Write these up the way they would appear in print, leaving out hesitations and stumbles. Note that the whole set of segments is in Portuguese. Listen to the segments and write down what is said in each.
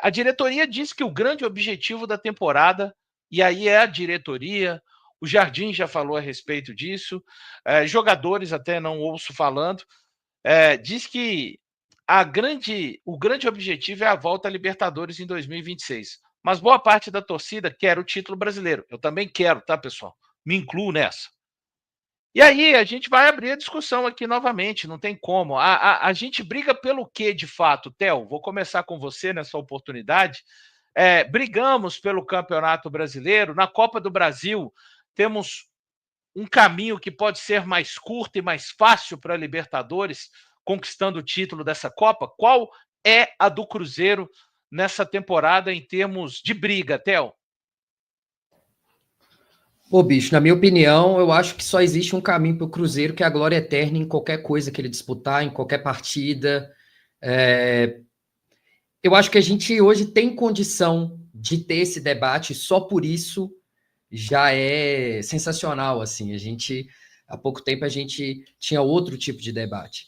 A diretoria disse que o grande objetivo da temporada, e aí é a diretoria, o Jardim já falou a respeito disso, jogadores até não ouço falando, diz que o grande objetivo é a volta à Libertadores em 2026. Mas boa parte da torcida quer o título brasileiro. Eu também quero, tá, pessoal? Me incluo nessa. E aí a gente vai abrir a discussão aqui novamente, não tem como. A gente briga pelo quê, de fato, Theo? Vou começar com você nessa oportunidade. Brigamos pelo Campeonato Brasileiro. Na Copa do Brasil, temos um caminho que pode ser mais curto e mais fácil para a Libertadores, conquistando o título dessa Copa. Qual é a do Cruzeiro nessa temporada em termos de briga, Theo? Pô, bicho, na minha opinião, eu acho que só existe um caminho para o Cruzeiro, que é a glória eterna em qualquer coisa que ele disputar, em qualquer partida. Eu acho que a gente hoje tem condição de ter esse debate, só por isso já é sensacional, assim. Há pouco tempo, a gente tinha outro tipo de debate.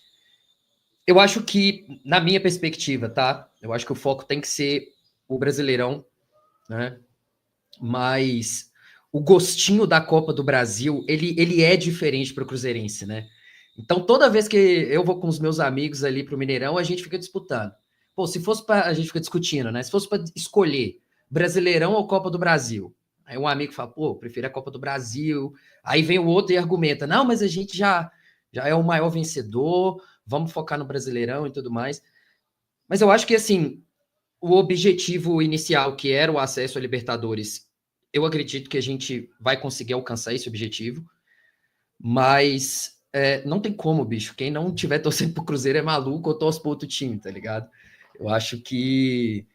Eu acho que, na minha perspectiva, tá? Eu acho que o foco tem que ser o Brasileirão, né? Mas o gostinho da Copa do Brasil, ele é diferente para o Cruzeirense, né? Então, toda vez que eu vou com os meus amigos ali para o Mineirão, a gente fica disputando. Pô, se fosse para. A gente fica discutindo, né? Se fosse para escolher Brasileirão ou Copa do Brasil. Aí um amigo fala, pô, prefiro a Copa do Brasil. Aí vem o outro e argumenta, não, mas a gente já é o maior vencedor, vamos focar no Brasileirão e tudo mais. Mas eu acho que, assim, o objetivo inicial, que era o acesso à Libertadores, eu acredito que a gente vai conseguir alcançar esse objetivo, mas não tem como, bicho. Quem não tiver torcendo pro Cruzeiro é maluco ou torce pro outro time, tá ligado? Eu acho que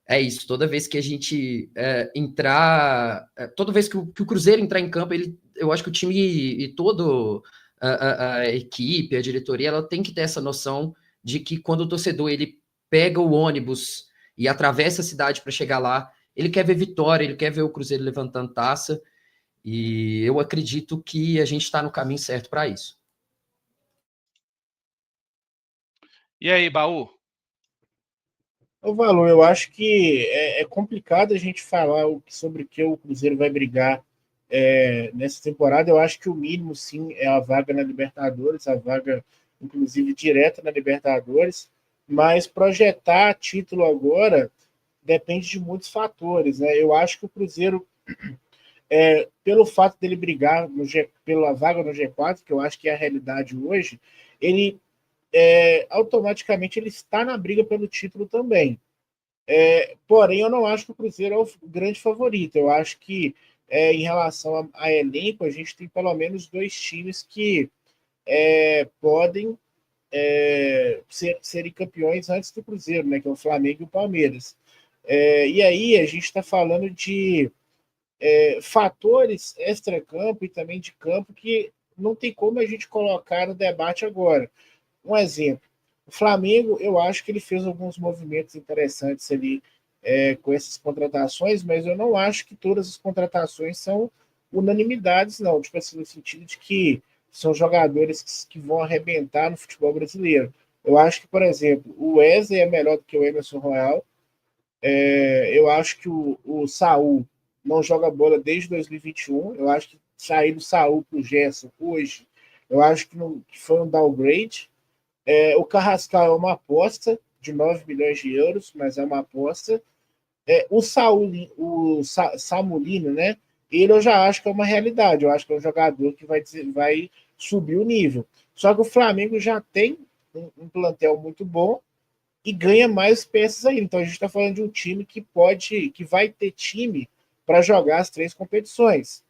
é isso. Toda vez que a gente entrar. Toda vez que o Cruzeiro entrar em campo, eu acho que o time e todo a equipe, a diretoria, ela tem que ter essa noção de que quando o torcedor ele pega o ônibus e atravessa a cidade para chegar lá, ele quer ver vitória, ele quer ver o Cruzeiro levantando taça. E eu acredito que a gente está no caminho certo para isso. E aí, Baú? O valor, eu acho que é complicado a gente falar sobre o que o Cruzeiro vai brigar nessa temporada. Eu acho que o mínimo, sim, é a vaga na Libertadores, a vaga, inclusive, direta na Libertadores, mas projetar título agora depende de muitos fatores, né? Eu acho que o Cruzeiro, pelo fato dele brigar pela vaga no G4, que eu acho que é a realidade hoje, ele automaticamente ele está na briga pelo título também. Porém, eu não acho que o Cruzeiro é o grande favorito. Eu acho que, em relação a elenco, a gente tem pelo menos dois times que podem serem campeões antes do Cruzeiro, né, que é o Flamengo e o Palmeiras. E aí a gente está falando de fatores extra-campo e também de campo que não tem como a gente colocar no debate agora. Um exemplo, o Flamengo, eu acho que ele fez alguns movimentos interessantes ali com essas contratações, mas eu não acho que todas as contratações são unanimidades, não. Tipo assim, no sentido de que são jogadores que vão arrebentar no futebol brasileiro. Eu acho que, por exemplo, o Wesley é melhor do que o Emerson Royal. Eu acho que o Saul não joga bola desde 2021. Eu acho que sair do Saul para o Gerson hoje, eu acho que foi um downgrade. O Carrascal é uma aposta de 9 milhões de euros, mas é uma aposta. O Samulino, né? Ele eu já acho que é uma realidade. Eu acho que é um jogador que vai subir o nível. Só que o Flamengo já tem um plantel muito bom e ganha mais peças aí. Então a gente está falando de um time que vai ter time para jogar as três competições.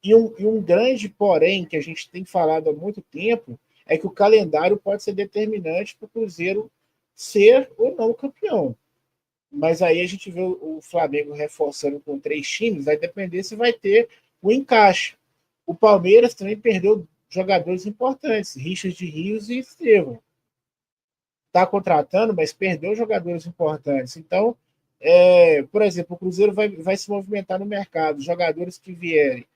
E um grande porém que a gente tem falado há muito tempo é que o calendário pode ser determinante para o Cruzeiro ser ou não campeão. Mas aí a gente vê o Flamengo reforçando com três times, vai depender se vai ter o encaixe. O Palmeiras também perdeu jogadores importantes, Richard de Rios e Estevão. Está contratando, mas perdeu jogadores importantes. Então, por exemplo, o Cruzeiro vai se movimentar no mercado. Jogadores que vierem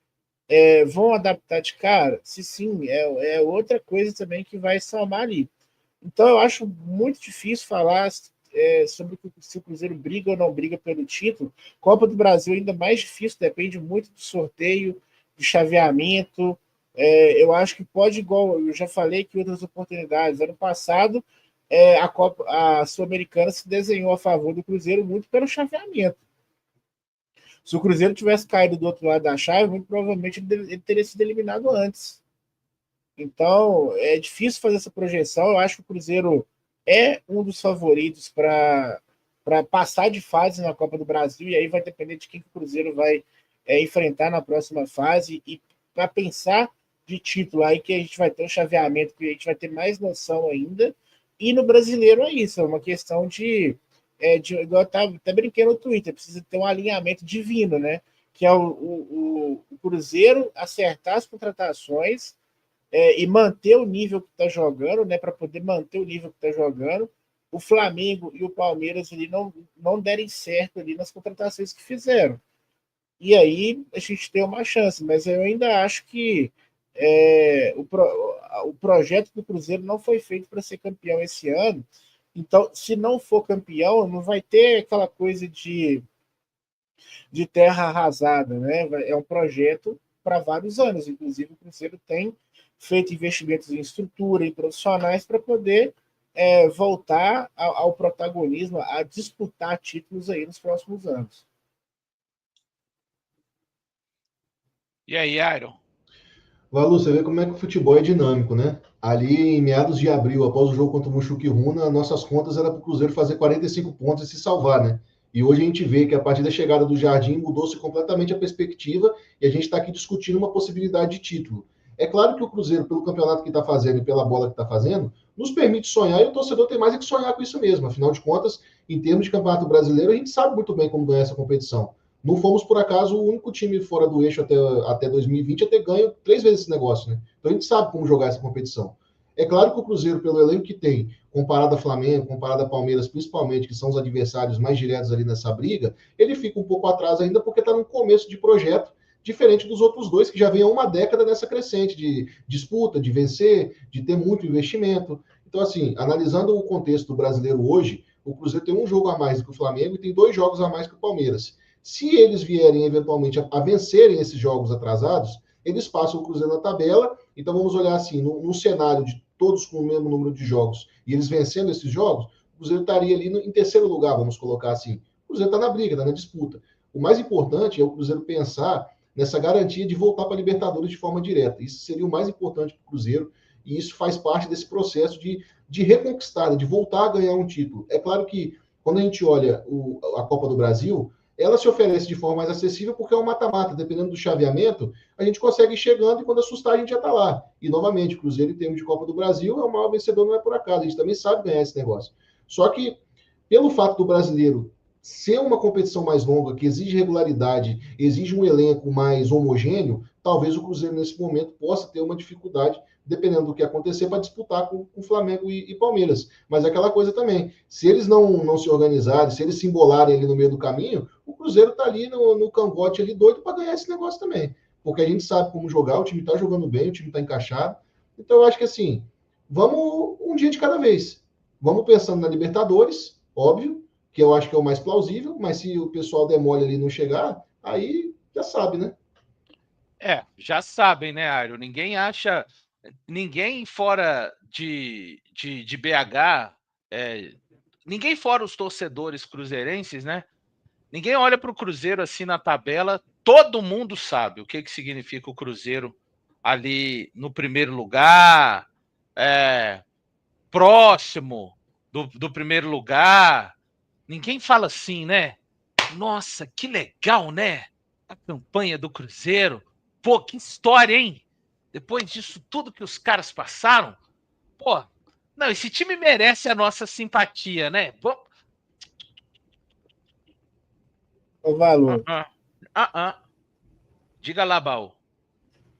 vão adaptar de cara? Se sim, é outra coisa também que vai somar ali. Então, eu acho muito difícil falar sobre se o Cruzeiro briga ou não briga pelo título. Copa do Brasil ainda mais difícil, depende muito do sorteio, do chaveamento. Eu acho que pode, igual eu já falei que outras oportunidades. Ano passado, a Sul-Americana se desenhou a favor do Cruzeiro muito pelo chaveamento. Se o Cruzeiro tivesse caído do outro lado da chave, muito provavelmente ele teria sido eliminado antes. Então, é difícil fazer essa projeção. Eu acho que o Cruzeiro é um dos favoritos para passar de fase na Copa do Brasil, e aí vai depender de quem que o Cruzeiro vai enfrentar na próxima fase. E para pensar de título, aí que a gente vai ter um chaveamento, que a gente vai ter mais noção ainda. E no brasileiro é isso, é uma questão igual eu até brinquei no Twitter, precisa ter um alinhamento divino, né? Que é o Cruzeiro acertar as contratações e manter o nível que está jogando, né? Para poder manter o nível que está jogando. O Flamengo e o Palmeiras ali não derem certo ali nas contratações que fizeram. E aí a gente tem uma chance, mas eu ainda acho que o projeto do Cruzeiro não foi feito para ser campeão esse ano. Então, se não for campeão, não vai ter aquela coisa de terra arrasada, né? É um projeto para vários anos. Inclusive, o Cruzeiro tem feito investimentos em estrutura, em profissionais, para poder voltar ao protagonismo, a disputar títulos aí nos próximos anos. E aí, Iron? Valu, você vê como é que o futebol é dinâmico, né? Ali em meados de abril, após o jogo contra o Mushuc Runa, nossas contas era para o Cruzeiro fazer 45 pontos e se salvar, né? E hoje a gente vê que a partir da chegada do Jardim mudou-se completamente a perspectiva e a gente está aqui discutindo uma possibilidade de título. É claro que o Cruzeiro, pelo campeonato que está fazendo e pela bola que está fazendo, nos permite sonhar e o torcedor tem mais é que sonhar com isso mesmo. Afinal de contas, em termos de campeonato brasileiro, a gente sabe muito bem como ganhar essa competição. Não fomos, por acaso, o único time fora do eixo até 2020 a ter ganho 3 vezes esse negócio, né? Então a gente sabe como jogar essa competição. É claro que o Cruzeiro, pelo elenco que tem, comparado a Flamengo, comparado a Palmeiras, principalmente, que são os adversários mais diretos ali nessa briga, ele fica um pouco atrás ainda porque está no começo de projeto, diferente dos outros dois que já vêm há uma década nessa crescente de disputa, de vencer, de ter muito investimento. Então, assim, analisando o contexto brasileiro hoje, o Cruzeiro tem um jogo a mais do que o Flamengo e tem 2 jogos a mais que o Palmeiras. Se eles vierem eventualmente a vencerem esses jogos atrasados, eles passam o Cruzeiro na tabela. Então vamos olhar assim, num cenário de todos com o mesmo número de jogos e eles vencendo esses jogos, o Cruzeiro estaria ali em terceiro lugar, vamos colocar assim. O Cruzeiro está na briga, está na disputa. O mais importante é o Cruzeiro pensar nessa garantia de voltar para a Libertadores de forma direta. Isso seria o mais importante para o Cruzeiro e isso faz parte desse processo de reconquistar, de voltar a ganhar um título. É claro que quando a gente olha a Copa do Brasil, ela se oferece de forma mais acessível porque é um mata-mata. Dependendo do chaveamento, a gente consegue ir chegando e quando assustar a gente já está lá. E, novamente, o Cruzeiro, em termos de Copa do Brasil, é o maior vencedor, não é por acaso. A gente também sabe ganhar esse negócio. Só que, pelo fato do brasileiro ser uma competição mais longa, que exige regularidade, exige um elenco mais homogêneo, talvez o Cruzeiro, nesse momento, possa ter uma dificuldade, dependendo do que acontecer, para disputar com Flamengo e Palmeiras. Mas é aquela coisa também, se eles não se organizarem, se eles se embolarem ali no meio do caminho, o Cruzeiro está ali no cangote ali doido para ganhar esse negócio também. Porque a gente sabe como jogar, o time está jogando bem, o time está encaixado. Então eu acho que assim, vamos um dia de cada vez. Vamos pensando na Libertadores, óbvio, que eu acho que é o mais plausível, mas se o pessoal demole ali e não chegar, aí já sabe, né? Já sabem, né, Airo? Ninguém fora de BH, ninguém fora os torcedores cruzeirenses, né? Ninguém olha para o Cruzeiro assim na tabela, todo mundo sabe o que significa o Cruzeiro ali no primeiro lugar, próximo do primeiro lugar. Ninguém fala assim, né? Nossa, que legal, né? A campanha do Cruzeiro. Pô, que história, hein? Depois disso tudo que os caras passaram. Pô, não, esse time merece a nossa simpatia, né? O valor. Diga lá, Baú.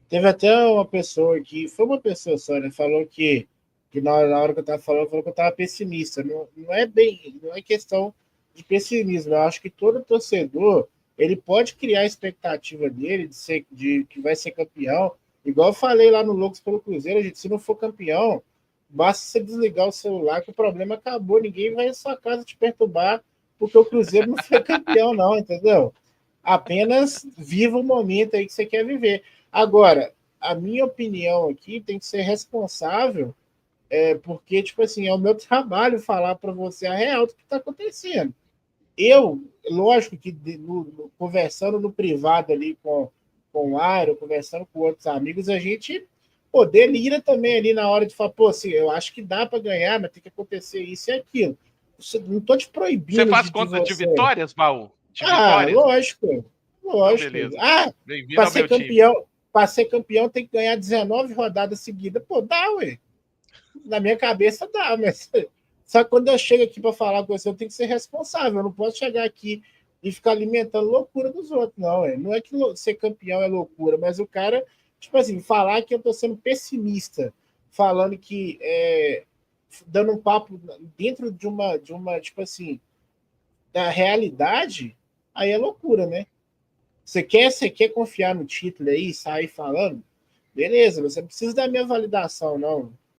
Teve até uma pessoa aqui, foi uma pessoa só, né? Falou que na hora que eu estava falando, falou que eu estava pessimista. Não é questão de pessimismo. Eu acho que todo torcedor ele pode criar a expectativa dele de que vai ser campeão. Igual eu falei lá no Loucos pelo Cruzeiro, gente, se não for campeão, basta você desligar o celular que o problema acabou, ninguém vai à sua casa te perturbar, porque o Cruzeiro não foi campeão, não, entendeu? Apenas viva o momento aí que você quer viver. Agora, a minha opinião aqui tem que ser responsável, porque, tipo assim, é o meu trabalho falar para você a real do que está acontecendo. Eu, lógico que conversando no privado ali com o Airo, conversando com outros amigos, a gente delira também ali na hora de falar, pô, assim, eu acho que dá para ganhar, mas tem que acontecer isso e aquilo. Não estou te proibindo Você faz de conta de você. vitórias, Baú? De vitórias? Lógico. Então, beleza. Bem-vindo Para ao ser meu time. campeão, para ser campeão tem que ganhar 19 rodadas seguidas. Pô, dá, ué. Na minha cabeça dá, mas só que quando eu chego aqui para falar com você, eu tenho que ser responsável. Eu não posso chegar aqui e ficar alimentando loucura dos outros, não. Não é que ser campeão é loucura, mas o cara, tipo assim, falar que eu tô sendo pessimista, falando que dando um papo dentro de uma, tipo assim, da realidade, aí é loucura, né? Você quer confiar no título aí, sair falando? Beleza, você não precisa da minha validação, não.